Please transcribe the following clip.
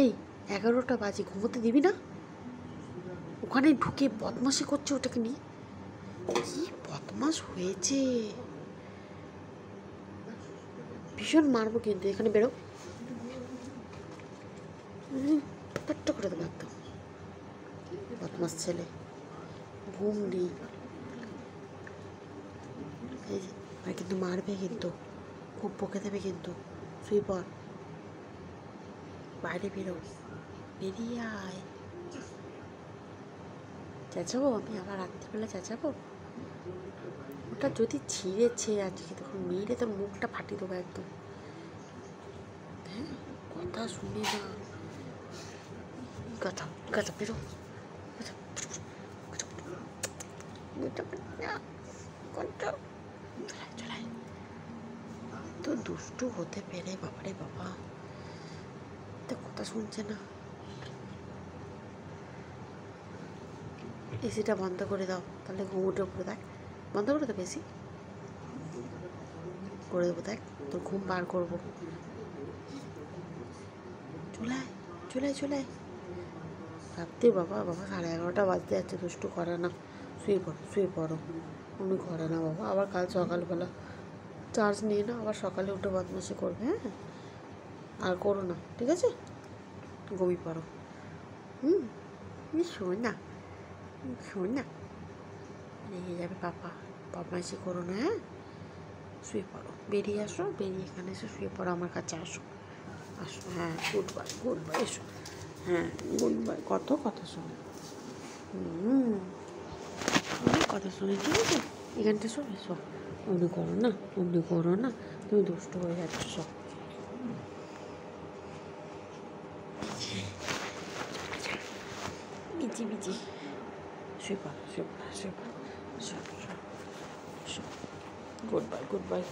এই 11টা বাজে, ঘুমোতে দিবি না? ওখানে ঢুকে বদমাশি করছে ওটাকে নিয়ে। কি বদমাশ হয়েছে, ভীষণ মারবো কিন্তু। এখানে বেরো, পট্ট করে দেবো একদম। বদমাস ছেলে, ঘুম নেই। এই যে আর কিন্তু মারবে, কিন্তু খুব বকে দেবে কিন্তু। শুয়ে পড়, বাইরে বেরো, বেরিয়ে আয়। চেঁচাবো আমি আবার রাত্রিবেলা, চেঁচাবো? ওটা যদি ছিঁড়েছে আজকে, তখন মেরে তোর মুখটা ফাটিয়ে দেবো একদম। হ্যাঁ, কথা শুনে না। গাছা গাছা বেরো, চলাই। তো দুষ্টু হতে পেরে বাবারে বাবা, তো কথা শুনছে না। এসিটা বন্ধ করে দাও, তাহলে ঘুম উঠে পড়ে। দেখ, বন্ধ করে দেবো এসি, করে দেবো। দেখ তোর ঘুম বার করবো। চলে ভাবতে বাবা 11:30 বাজতে যাচ্ছে, দুষ্টু করে না। শুয়ে পড়ো। উনি করে না বাবা, আবার কাল সকালবেলা চার্জ নিয়ে না, আবার সকালে উঠে বদমাশি করবে। হ্যাঁ, আর করো না, ঠিক আছে? ঘুমিয়ে পড়ো। শোন না, রেগে যাবে পাপা। বদমাইশি করো না, হ্যাঁ? শুয়ে পড়ো, বেরিয়ে আসো, বেরিয়ে এখানে এসে শুয়ে পড়ো, আমার কাছে আসো। হ্যাঁ, গুড বাই, এসো। হ্যাঁ, গুড বাই। কত কথা শোনে, অনেক কথা শোনে, ঠিক আছে? এখানটা এসো। অমনি করো না, তুমি দুষ্ট হয়ে যাচ্ছ সব। বিজি শুয়ে পড়ো। Good bye.